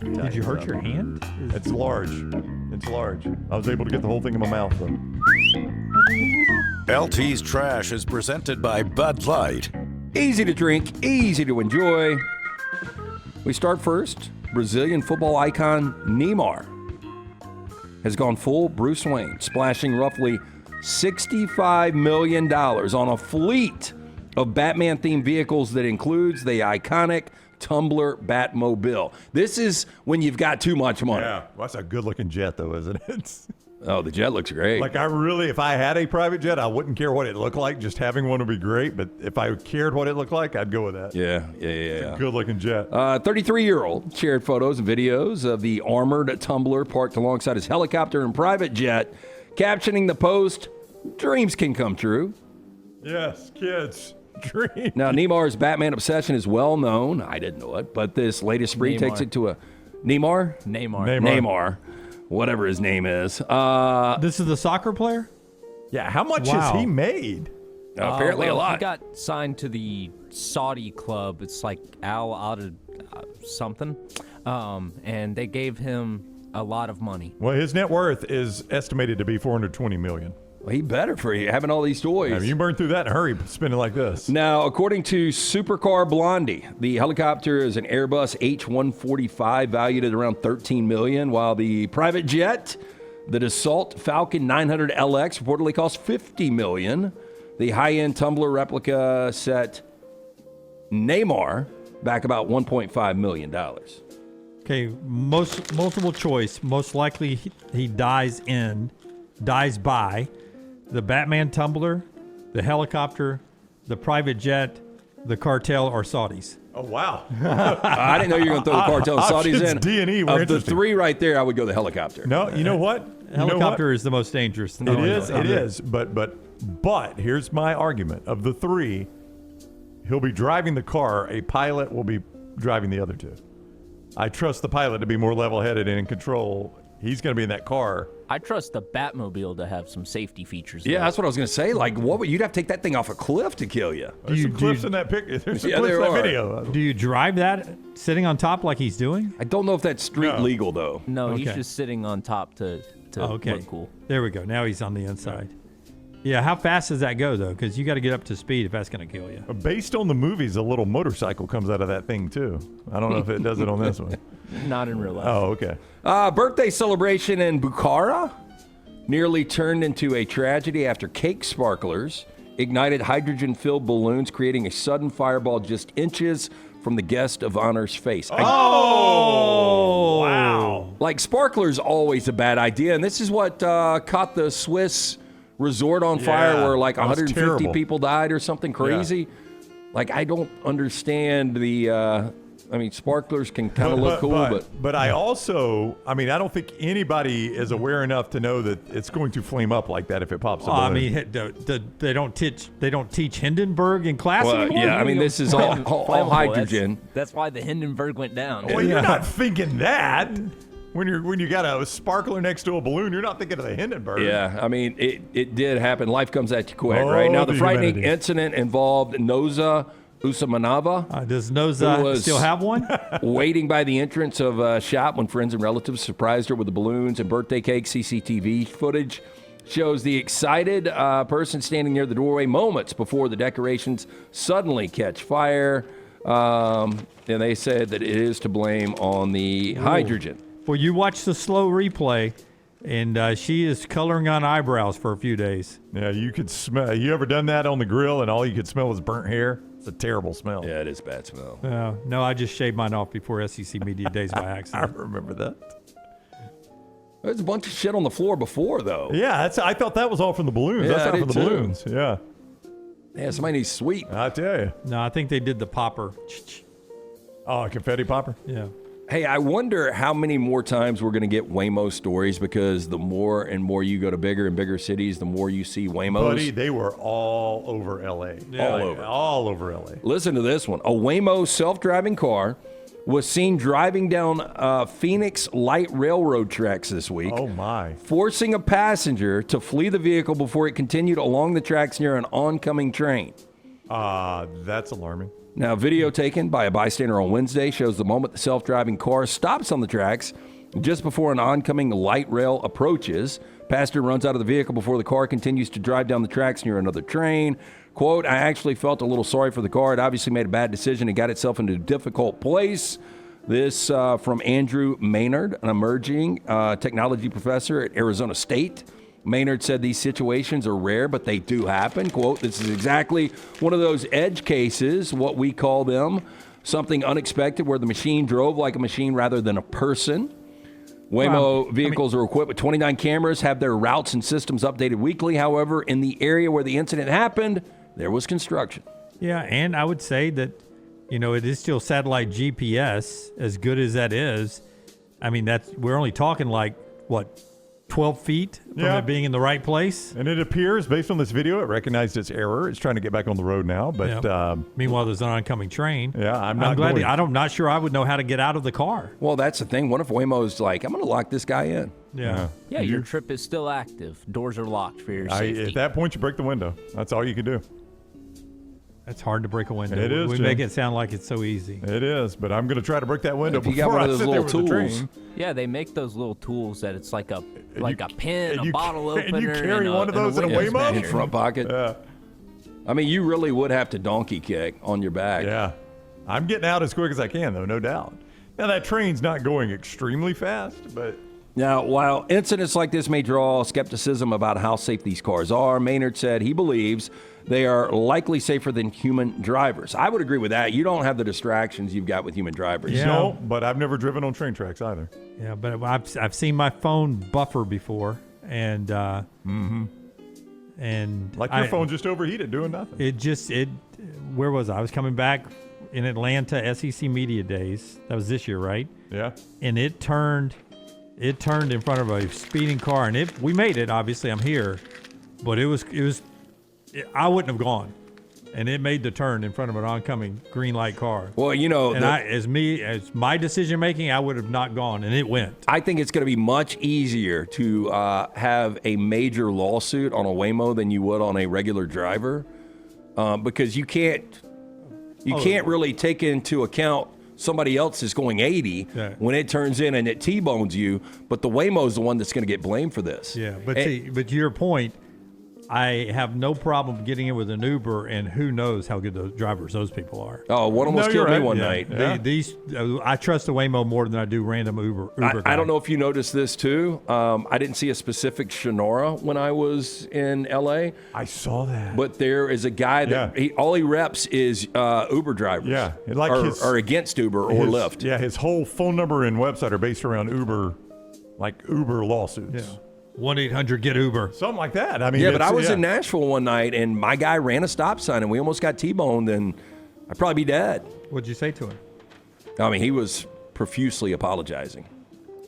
Did you hurt your hand? It's large. It's large. I was able to get the whole thing in my mouth, though. LT's Trash is presented by Bud Light. Easy to drink, easy to enjoy. We start first. Brazilian football icon Neymar has gone full Bruce Wayne, splashing roughly $65 million on a fleet of Batman-themed vehicles that includes the iconic Tumbler Batmobile. This is when you've got too much money. Yeah, well, that's a good-looking jet, though, isn't it? Oh, the jet looks great. Like, if I had a private jet, I wouldn't care what it looked like. Just having one would be great. But if I cared what it looked like, I'd go with that. Yeah. It's a good-looking jet. 33-year-old shared photos and videos of the armored Tumbler parked alongside his helicopter and private jet, captioning the post, "Dreams can come true." Yes, kids. Dream. Now, Neymar's Batman obsession is well known. I didn't know it, but this latest spree takes it to a... Neymar. Whatever his name is. This is the soccer player? Yeah, how much has he made? Apparently a lot. He got signed to the Saudi club. It's like Al something. And they gave him a lot of money. Well, his net worth is estimated to be $420 million. Well, he better for you, having all these toys. I mean, you burn through that in a hurry spending like this. Now, according to Supercar Blondie, the helicopter is an Airbus H-145 valued at around $13 million, while the private jet, the Dassault Falcon 900 LX, reportedly costs $50 million. The high-end Tumbler replica set Neymar back about $1.5 million. Okay, multiple choice. Most likely he dies by the Batman Tumbler, the helicopter, the private jet, the cartel, or Saudis. Oh, wow. I didn't know you were going to throw the cartel and Saudis in. D&E were of the interesting. three right there, I would go the helicopter. No, you know what? Helicopter is the most dangerous. It is. But here's my argument. Of the three, he'll be driving the car. A pilot will be driving the other two. I trust the pilot to be more level-headed and in control. He's going to be in that car. I trust the Batmobile to have some safety features. Yeah, that's what I was going to say. Like, you'd have to take that thing off a cliff to kill you. There's some clips in that picture. There's some clips in that video. Do you drive that sitting on top like he's doing? I don't know if that's street legal, though. No, he's just sitting on top to look cool. There we go. Now he's on the inside. Yeah, how fast does that go, though? Because you got to get up to speed if that's going to kill you. Based on the movies, a little motorcycle comes out of that thing, too. I don't know if it does it on this one. Not in real life. Oh, okay. Birthday celebration in Bukhara nearly turned into a tragedy after cake sparklers ignited hydrogen-filled balloons, creating a sudden fireball just inches from the guest of honor's face. Oh, wow. Like, sparklers always a bad idea, and this is what caught the Swiss resort on fire where like 150 people died or something crazy. Yeah. Like, I don't understand the... sparklers can kind of look cool, but I also, I don't think anybody is aware enough to know that it's going to flame up like that if it pops up. They don't teach Hindenburg in class anymore? Yeah, this is all hydrogen. That's why the Hindenburg went down. Well, you're not thinking that. When you got a sparkler next to a balloon, you're not thinking of the Hindenburg. Yeah, it did happen. Life comes at you quick, right? Now, the frightening incident involved Noza Usamanava. Does Noza still have one? Waiting by the entrance of a shop when friends and relatives surprised her with the balloons and birthday cake. CCTV footage shows the excited person standing near the doorway moments before the decorations suddenly catch fire. And they said that it is to blame on the hydrogen. Well, you watch the slow replay, and she is coloring on eyebrows for a few days. Yeah, you could smell. You ever done that on the grill, and all you could smell is burnt hair? It's a terrible smell. Yeah, it is a bad smell. No, I just shaved mine off before SEC Media Days by accident. I remember that. There's a bunch of shit on the floor before, though. Yeah, I thought that was all from the balloons. Yeah, that's not from the balloons. Yeah. Yeah, somebody needs sweet. I tell you. No, I think they did the popper. Oh, a confetti popper? Yeah. Hey, I wonder how many more times we're going to get Waymo stories, because the more and more you go to bigger and bigger cities, the more you see Waymos. Buddy, they were all over L.A. Yeah, all over L.A. Listen to this one. A Waymo self-driving car was seen driving down Phoenix light railroad tracks this week. Oh, my. Forcing a passenger to flee the vehicle before it continued along the tracks near an oncoming train. That's alarming. Now, video taken by a bystander on Wednesday shows the moment the self-driving car stops on the tracks just before an oncoming light rail approaches. Passenger runs out of the vehicle before the car continues to drive down the tracks near another train. Quote, I actually felt a little sorry for the car. It obviously made a bad decision and got itself into a difficult place. This from Andrew Maynard, an emerging technology professor at Arizona State. Maynard said these situations are rare, but they do happen. Quote, this is exactly one of those edge cases, what we call them, something unexpected where the machine drove like a machine rather than a person. Waymo vehicles are equipped with 29 cameras, have their routes and systems updated weekly. However, in the area where the incident happened, there was construction. Yeah, and I would say that, it is still satellite GPS, as good as that is. I mean, we're only talking 12 feet from it being in the right place. And it appears, based on this video, it recognized its error. It's trying to get back on the road now. But meanwhile, there's an oncoming train. Yeah, I'm not sure I would know how to get out of the car. Well, that's the thing. What if Waymo's like, I'm going to lock this guy in? Yeah. Yeah, your trip is still active. Doors are locked for your safety. At that point, you break the window. That's all you can do. That's hard to break a window. It is, We Jim. make it sound like it's so easy. It is, but I'm going to try to break that window If you before got one I of those sit there little with the tools. train. Yeah, they make those little tools that it's like a pen, and a you bottle ca- opener, and you carry and one of those in a window Waymo? In smasher. front pocket? Yeah. I mean, you really would have to donkey kick on your back. Yeah. I'm getting out as quick as I can, though, no doubt. Now, that train's not going extremely fast, but... Now, while incidents like this may draw skepticism about how safe these cars are, Maynard said he believes they are likely safer than human drivers. I would agree with that. You don't have the distractions you've got with human drivers. Yeah. No, but I've never driven on train tracks either. Yeah, but I've seen my phone buffer before, and and Like your phone just overheated doing nothing. Where was I? I was coming back in Atlanta, SEC Media Days. That was this year, right? Yeah. And it turned in front of a speeding car, and we made it. Obviously, I'm here, but I wouldn't have gone, and it made the turn in front of an oncoming green light car. Well, as my decision making, I would have not gone, and it went. I think it's going to be much easier to have a major lawsuit on a Waymo than you would on a regular driver, because you can't really take into account somebody else is going 80 when it turns in and it T-bones you, but the Waymo's the one that's going to get blamed for this. Yeah, but to your point, I have no problem getting in with an Uber, and who knows how good those drivers those people are. Oh, one almost killed me one night. Yeah. I trust the Waymo more than I do random Uber I don't know if you noticed this too. I didn't see a specific Sonora when I was in LA. I saw that. But there is a guy that all he reps is Uber drivers. Yeah, or against Uber or Lyft. Yeah, his whole phone number and website are based around Uber lawsuits. Yeah. 1-800-GET-UBER. Something like that. I mean, yeah, but I was in Nashville one night, and my guy ran a stop sign, and we almost got T-boned, and I'd probably be dead. What'd you say to him? I mean, he was profusely apologizing,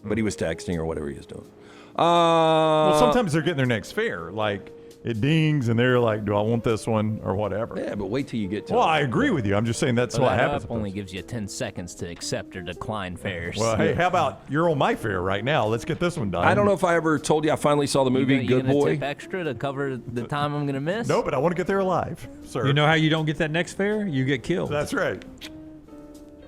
but he was texting or whatever he was doing. Well, sometimes they're getting their next fare. Like, it dings, and they're like, do I want this one or whatever? Yeah, but wait till you get to Well, it. I agree with you. I'm just saying that's what happens. That only gives you 10 seconds to accept or decline fares. Well, hey, how about you're on my fare right now? Let's get this one done. I don't know if I ever told you I finally saw the movie you Good gonna Boy. tip extra to cover the time I'm going to miss? No, but I want to get there alive, sir. You know how you don't get that next fare? You get killed. That's right.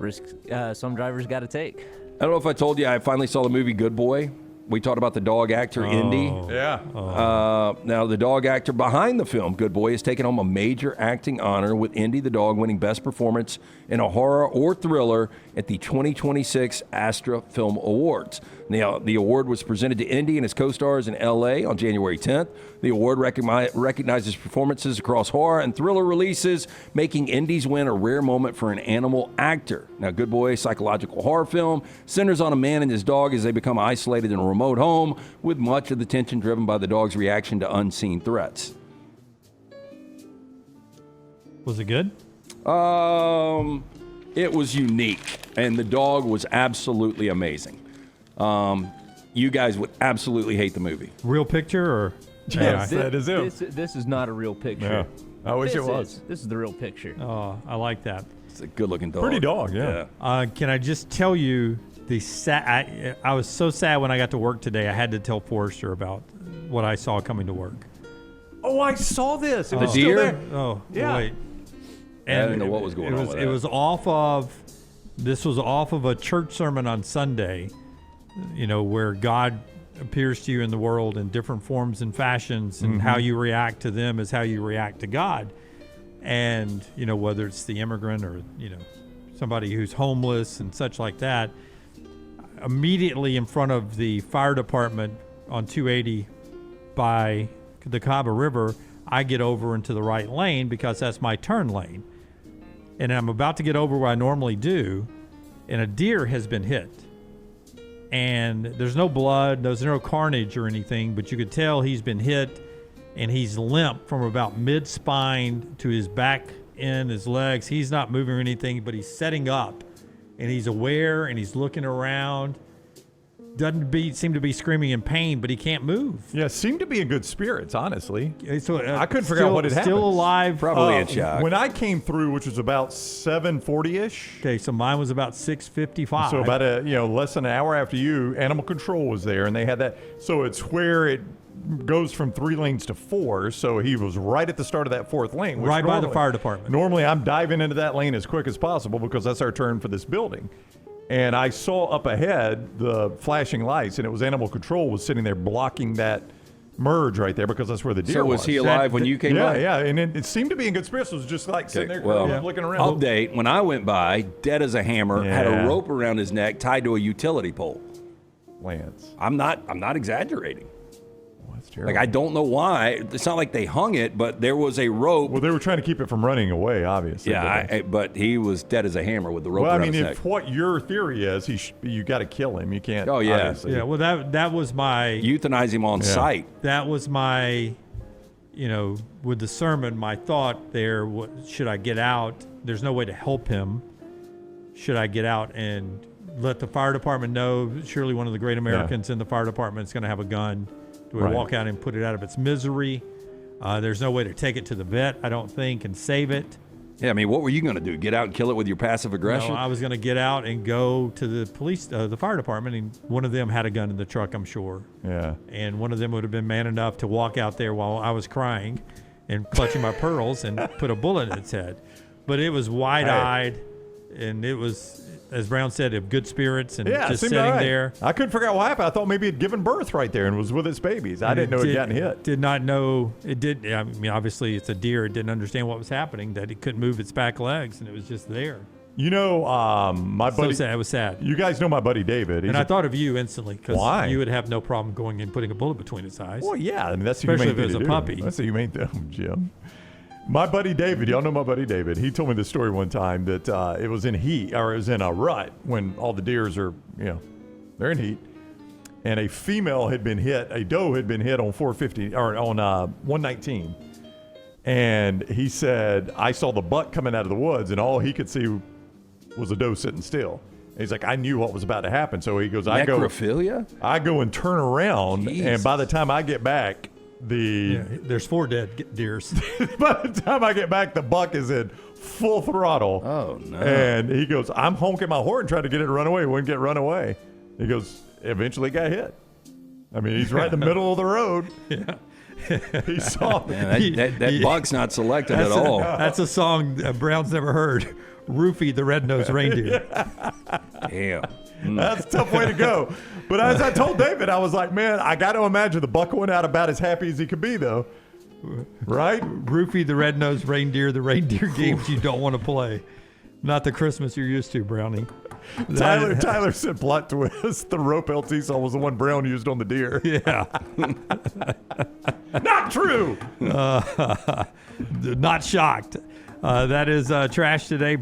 Risk some drivers got to take. I don't know if I told you I finally saw the movie Good Boy. We talked about the dog actor Indy. Yeah. Now, the dog actor behind the film, Good Boy, has taken home a major acting honor, with Indy the dog winning Best Performance in a Horror or Thriller at the 2026 Astra Film Awards. Now, the award was presented to Indy and his co-stars in L.A. on January 10th. The award recognizes performances across horror and thriller releases, making Indy's win a rare moment for an animal actor. Now, Good Boy, psychological horror film, centers on a man and his dog as they become isolated in a remote home, with much of the tension driven by the dog's reaction to unseen threats. Was it good? It was unique, and the dog was absolutely amazing. You guys would absolutely hate the movie. Real picture or? Yes, that is him. This is not a real picture. Yeah. I wish it was. This is the real picture. Oh, I like that. It's a good-looking dog. Pretty dog, yeah. Can I just tell you I was so sad when I got to work today. I had to tell Forrester about what I saw coming to work. Oh, I saw this. It was deer? still there. Oh, Yeah. wait. I didn't know what was going on with that. This was off of a church sermon on Sunday, where God appears to you in the world in different forms and fashions, and how you react to them is how you react to God. And, whether it's the immigrant or, somebody who's homeless and such like that, immediately in front of the fire department on 280 by the Cabo River, I get over into the right lane because that's my turn lane. And I'm about to get over where I normally do, and a deer has been hit. And there's no blood, there's no carnage or anything, but you could tell he's been hit, and he's limp from about mid-spine to his back end, his legs. He's not moving or anything, but he's setting up, and he's aware, and he's looking around. Doesn't seem to be screaming in pain, but he can't move. Yeah, seemed to be in good spirits, honestly. So I couldn't figure out what had happened. Still alive. Probably in shock. When I came through, which was about 7:40-ish. Okay, so mine was about 6:55. So about less than an hour after you, animal control was there, and they had that. So it's where it goes from 3 lanes to 4. So he was right at the start of that 4th lane, which right by the fire department. Normally, I'm diving into that lane as quick as possible because that's our turn for this building. And I saw up ahead the flashing lights, and it was animal control was sitting there blocking that merge right there because that's where the deer was. So was he alive when you came by? Yeah, and it seemed to be in good spirits. It was just like sitting there looking around. Update, when I went by, dead as a hammer, had a rope around his neck tied to a utility pole. Lance. I'm not exaggerating. That's terrible. Like, I don't know why. It's not like they hung it, but there was a rope. Well, they were trying to keep it from running away, obviously. Yeah, but he was dead as a hammer with the rope around his neck. If what your theory is, you got to kill him. You can't. Oh, yeah. Obviously. Yeah, well, that was my... Euthanize him on sight. That was my, with the sermon, my thought there, should I get out? There's no way to help him. Should I get out and let the fire department know? Surely one of the great Americans in the fire department is going to have a gun. Do we walk out and put it out of its misery? There's no way to take it to the vet, I don't think, and save it. Yeah, I mean, what were you going to do? Get out and kill it with your passive aggression? No, I was going to get out and go to the police, the fire department, and one of them had a gun in the truck, I'm sure. Yeah. And one of them would have been man enough to walk out there while I was crying and clutching my pearls and put a bullet in its head. But it was wide-eyed, and it was... As Brown said, of good spirits and just sitting there. I couldn't figure out what happened. I thought maybe it had given birth right there and was with its babies. I didn't know it had gotten hit. Did not know it did. I mean, obviously it's a deer. It didn't understand what was happening, that it couldn't move its back legs, and it was just there. My buddy. So sad. It was sad. You guys know my buddy David. And I thought of you instantly because you would have no problem going and putting a bullet between its eyes. Well, yeah. I mean, that's the especially humane if it was thing a to puppy. do. That's the humane thing, Jim. My buddy David, y'all know my buddy David. He told me this story one time that it was in a rut when all the deers are, they're in heat, and a female had been hit, a doe had been hit on 450 or on 119, and he said I saw the buck coming out of the woods, and all he could see was a doe sitting still. And he's like, I knew what was about to happen, so he goes, Necrophilia? I go and turn around, and by the time I get back. There's 4 dead deers. By the time I get back, the buck is in full throttle. Oh, no. And he goes, I'm honking my horn trying to get it to run away. It wouldn't get run away. He goes, eventually got hit. I mean, he's right in the middle of the road. Yeah. He saw that buck's not selected at all. That's a song Brown's never heard. Roofy the red-nosed reindeer. Damn. That's a tough way to go. But as I told David, I was like, man, I got to imagine the buck went out about as happy as he could be, though. Right? Roofy the red-nosed reindeer, the reindeer games you don't want to play. Not the Christmas you're used to, Brownie. Tyler said plot twist. The rope LT saw was the one Brown used on the deer. Yeah. Not true. Not shocked. That is Trash Today.